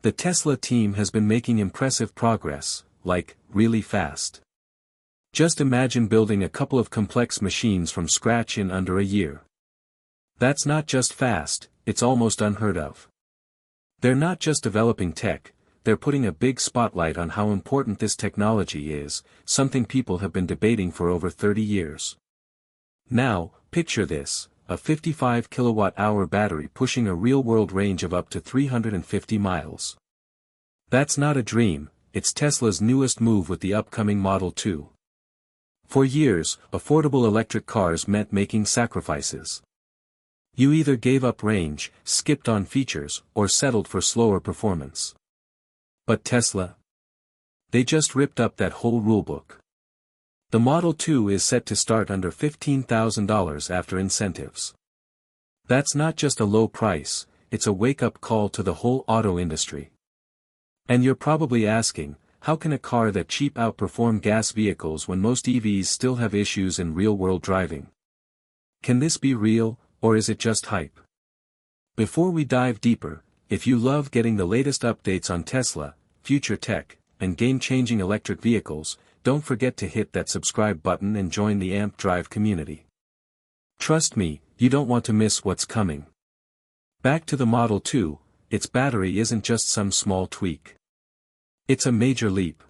The Tesla team has been making impressive progress, like, really fast. Just imagine building a couple of complex machines from scratch in under a year. That's not just fast, it's almost unheard of. They're not just developing tech, they're putting a big spotlight on how important this technology is, something people have been debating for over 30 years. Now, picture this, a 55 kilowatt-hour battery pushing a real-world range of up to 350 miles. That's not a dream, it's Tesla's newest move with the upcoming Model 2. For years, affordable electric cars meant making sacrifices. You either gave up range, skipped on features, or settled for slower performance. But Tesla? They just ripped up that whole rulebook. The Model 2 is set to start under $15,000 after incentives. That's not just a low price, it's a wake-up call to the whole auto industry. And you're probably asking, how can a car that cheap outperform gas vehicles when most EVs still have issues in real-world driving? Can this be real, or is it just hype? Before we dive deeper, if you love getting the latest updates on Tesla, future tech, and game-changing electric vehicles, don't forget to hit that subscribe button and join the AMP Drive community. Trust me, you don't want to miss what's coming. Back to the Model 2, its battery isn't just some small tweak. It's a major leap.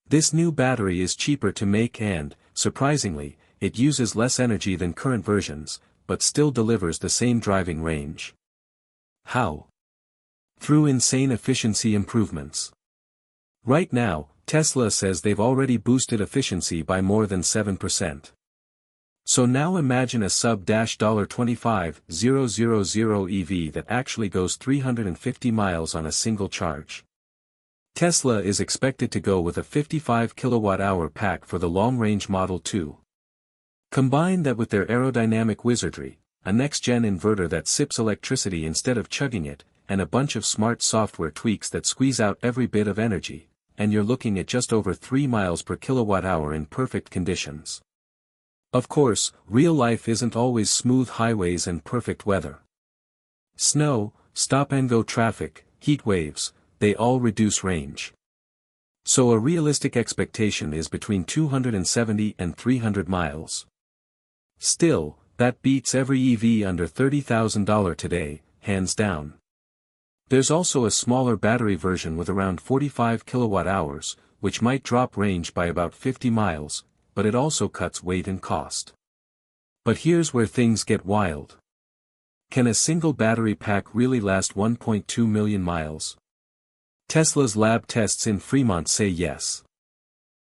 This new battery is cheaper to make and, surprisingly, it uses less energy than current versions, but still delivers the same driving range. How? Through insane efficiency improvements. Right now, Tesla says they've already boosted efficiency by more than 7%. So now imagine a sub-$25,000 EV that actually goes 350 miles on a single charge. Tesla is expected to go with a 55 kilowatt-hour pack for the long-range Model 2. Combine that with their aerodynamic wizardry, a next-gen inverter that sips electricity instead of chugging it, and a bunch of smart software tweaks that squeeze out every bit of energy, and you're looking at just over 3 miles per kilowatt-hour in perfect conditions. Of course, real life isn't always smooth highways and perfect weather. Snow, stop-and-go traffic, heat waves, they all reduce range. So a realistic expectation is between 270 and 300 miles. Still, that beats every EV under $30,000 today, hands down. There's also a smaller battery version with around 45 kilowatt-hours, which might drop range by about 50 miles, but it also cuts weight and cost. But here's where things get wild. Can a single battery pack really last 1.2 million miles? Tesla's lab tests in Fremont say yes.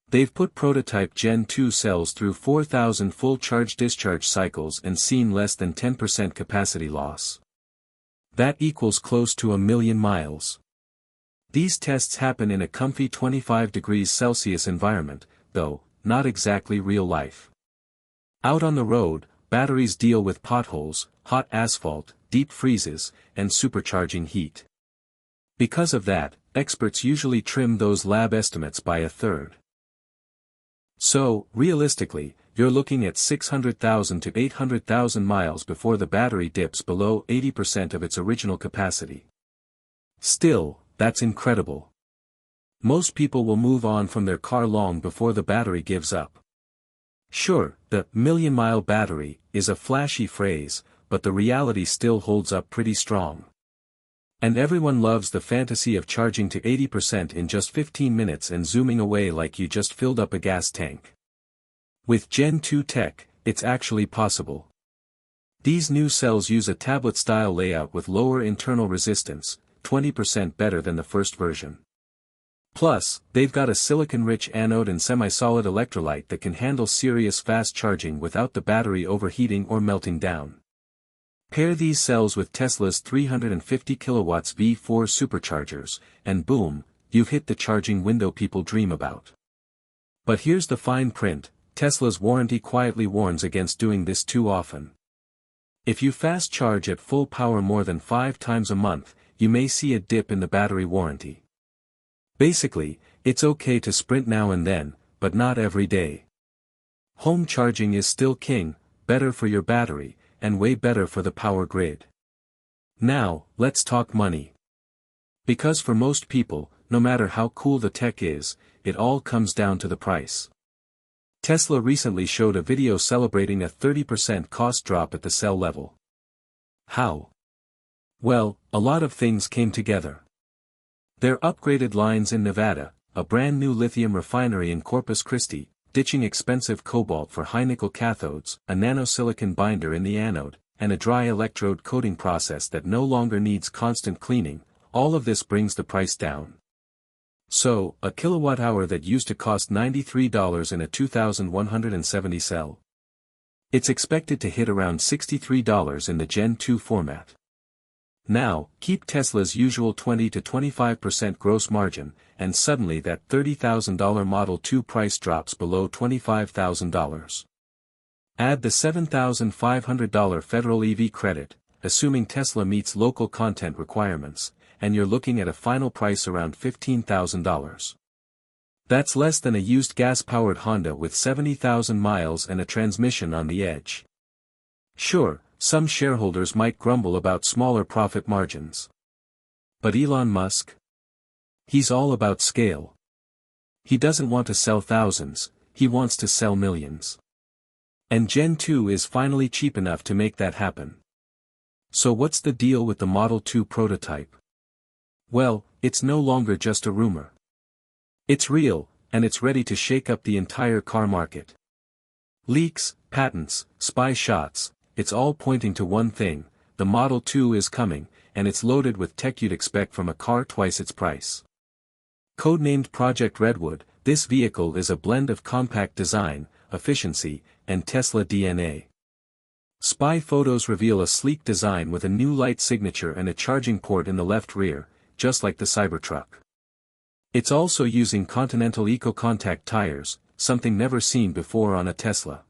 They've put prototype Gen 2 cells through 4,000 full charge-discharge cycles and seen less than 10% capacity loss. That equals close to 1 million miles. These tests happen in a comfy 25 degrees Celsius environment, though, not exactly real life. Out on the road, batteries deal with potholes, hot asphalt, deep freezes, and supercharging heat. Because of that, experts usually trim those lab estimates by a third. So, realistically, you're looking at 600,000 to 800,000 miles before the battery dips below 80% of its original capacity. Still, that's incredible. Most people will move on from their car long before the battery gives up. Sure, the million-mile battery is a flashy phrase, but the reality still holds up pretty strong. And everyone loves the fantasy of charging to 80% in just 15 minutes and zooming away like you just filled up a gas tank. With Gen 2 tech, it's actually possible. These new cells use a tablet-style layout with lower internal resistance, 20% better than the first version. Plus, they've got a silicon-rich anode and semi-solid electrolyte that can handle serious fast charging without the battery overheating or melting down. Pair these cells with Tesla's 350 kilowatts V4 superchargers, and boom, you've hit the charging window people dream about. But here's the fine print, Tesla's warranty quietly warns against doing this too often. If you fast charge at full power more than 5 times a month, you may see a dip in the battery warranty. Basically, it's okay to sprint now and then, but not every day. Home charging is still king, better for your battery, and way better for the power grid. Now, let's talk money. Because for most people, no matter how cool the tech is, it all comes down to the price. Tesla recently showed a video celebrating a 30% cost drop at the cell level. How? Well, a lot of things came together. Their upgraded lines in Nevada, a brand new lithium refinery in Corpus Christi, ditching expensive cobalt for high-nickel cathodes, a nanosilicon binder in the anode, and a dry electrode coating process that no longer needs constant cleaning, all of this brings the price down. So, a kilowatt-hour that used to cost $93 in a 2170 cell. It's expected to hit around $63 in the Gen 2 format. Now, keep Tesla's usual 20 to 25% gross margin, and suddenly that $30,000 Model 2 price drops below $25,000. Add the $7,500 federal EV credit, assuming Tesla meets local content requirements, and you're looking at a final price around $15,000. That's less than a used gas-powered Honda with 70,000 miles and a transmission on the edge. Sure, some shareholders might grumble about smaller profit margins. But Elon Musk? He's all about scale. He doesn't want to sell thousands, he wants to sell millions. And Gen 2 is finally cheap enough to make that happen. So what's the deal with the Model 2 prototype? Well, it's no longer just a rumor. It's real, and it's ready to shake up the entire car market. Leaks, patents, spy shots, it's all pointing to one thing: the Model 2 is coming, and it's loaded with tech you'd expect from a car twice its price. Codenamed Project Redwood, this vehicle is a blend of compact design, efficiency, and Tesla DNA. Spy photos reveal a sleek design with a new light signature and a charging port in the left rear, just like the Cybertruck. It's also using Continental Eco-Contact tires, something never seen before on a Tesla.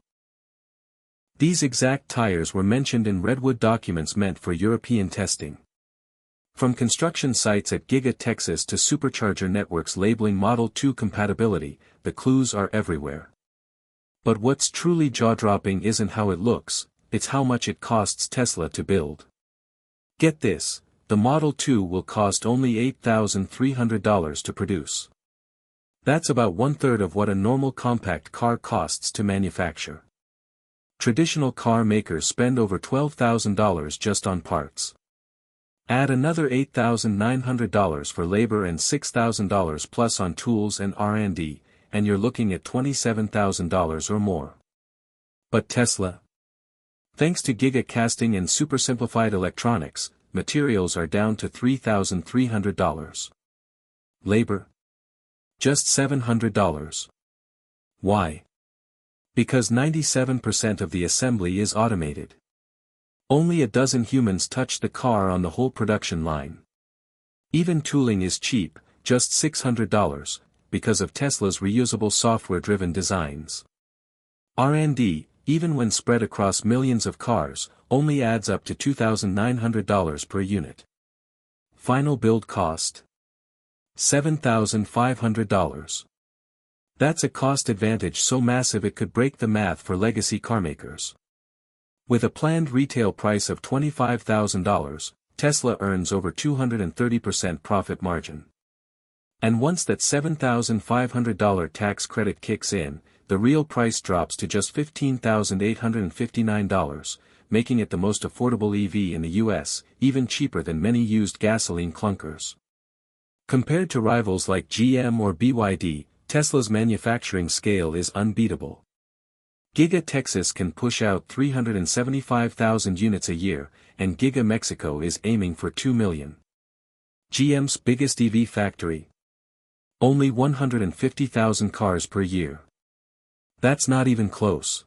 These exact tires were mentioned in Redwood documents meant for European testing. From construction sites at Giga, Texas to supercharger networks labeling Model 2 compatibility, the clues are everywhere. But what's truly jaw-dropping isn't how it looks, it's how much it costs Tesla to build. Get this, the Model 2 will cost only $8,300 to produce. That's about one-third of what a normal compact car costs to manufacture. Traditional car makers spend over $12,000 just on parts. Add another $8,900 for labor and $6,000 plus on tools and R&D, and you're looking at $27,000 or more. But Tesla? Thanks to Giga casting and super-simplified electronics, materials are down to $3,300. Labor? Just $700. Why? Because 97% of the assembly is automated. Only a dozen humans touch the car on the whole production line. Even tooling is cheap, just $600, because of Tesla's reusable software-driven designs. R&D, even when spread across millions of cars, only adds up to $2,900 per unit. Final build cost? $7,500. That's a cost advantage so massive it could break the math for legacy carmakers. With a planned retail price of $25,000, Tesla earns over 230% profit margin. And once that $7,500 tax credit kicks in, the real price drops to just $15,859, making it the most affordable EV in the US, even cheaper than many used gasoline clunkers. Compared to rivals like GM or BYD, Tesla's manufacturing scale is unbeatable. Giga Texas can push out 375,000 units a year, and Giga Mexico is aiming for 2 million. GM's biggest EV factory? Only 150,000 cars per year. That's not even close.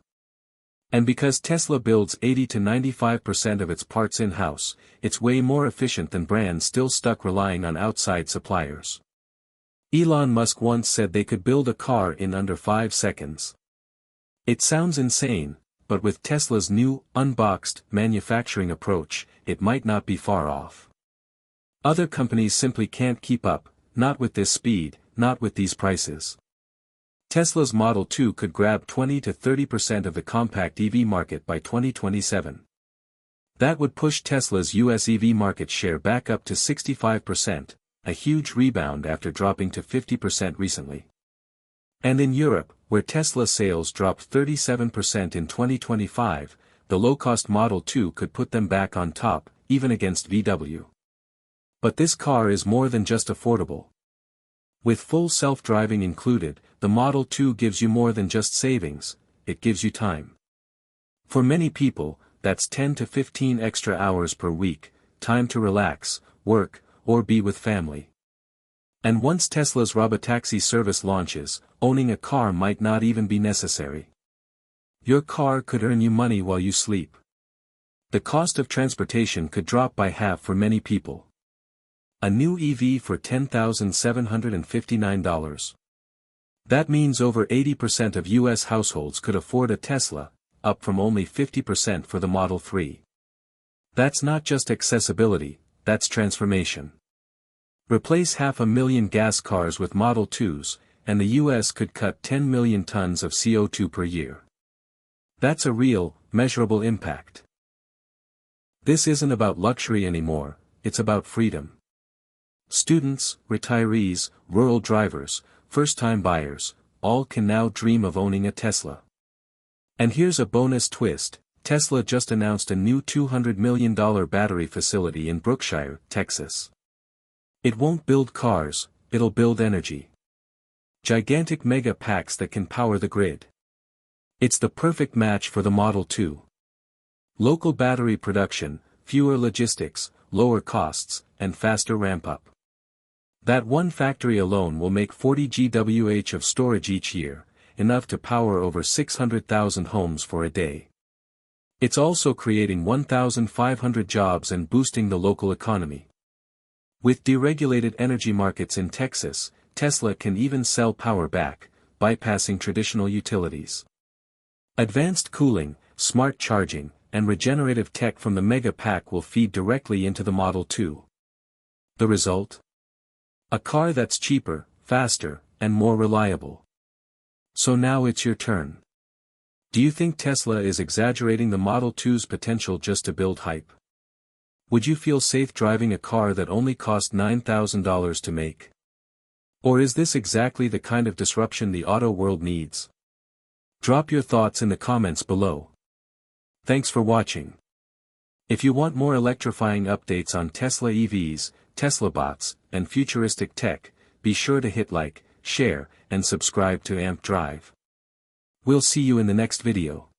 And because Tesla builds 80 to 95% of its parts in-house, it's way more efficient than brands still stuck relying on outside suppliers. Elon Musk once said they could build a car in under 5 seconds. It sounds insane, but with Tesla's new, unboxed, manufacturing approach, it might not be far off. Other companies simply can't keep up, not with this speed, not with these prices. Tesla's Model 2 could grab 20 to 30% of the compact EV market by 2027. That would push Tesla's US EV market share back up to 65%, a huge rebound after dropping to 50% recently. And in Europe, where Tesla sales dropped 37% in 2025, the low-cost Model 2 could put them back on top, even against VW. But this car is more than just affordable. With full self-driving included, the Model 2 gives you more than just savings, it gives you time. For many people, that's 10 to 15 extra hours per week, time to relax, work, or be with family. And once Tesla's robotaxi service launches, owning a car might not even be necessary. Your car could earn you money while you sleep. The cost of transportation could drop by half for many people. A new EV for $10,759. That means over 80% of US households could afford a Tesla, up from only 50% for the Model 3. That's not just accessibility, that's transformation. Replace 500,000 gas cars with Model 2s, and the US could cut 10 million tons of CO2 per year. That's a real, measurable impact. This isn't about luxury anymore, it's about freedom. Students, retirees, rural drivers, first-time buyers, all can now dream of owning a Tesla. And here's a bonus twist, Tesla just announced a new $200 million battery facility in Brookshire, Texas. It won't build cars, it'll build energy. Gigantic mega packs that can power the grid. It's the perfect match for the Model 2. Local battery production, fewer logistics, lower costs, and faster ramp-up. That one factory alone will make 40 GWh of storage each year, enough to power over 600,000 homes for a day. It's also creating 1,500 jobs and boosting the local economy. With deregulated energy markets in Texas, Tesla can even sell power back, bypassing traditional utilities. Advanced cooling, smart charging, and regenerative tech from the Mega Pack will feed directly into the Model 2. The result? A car that's cheaper, faster, and more reliable. So now it's your turn. Do you think Tesla is exaggerating the Model 2's potential just to build hype? Would you feel safe driving a car that only cost $9,000 to make? Or is this exactly the kind of disruption the auto world needs? Drop your thoughts in the comments below. Thanks for watching. If you want more electrifying updates on Tesla EVs, Tesla bots, and futuristic tech, be sure to hit like, share, and subscribe to AMP Drive. We'll see you in the next video.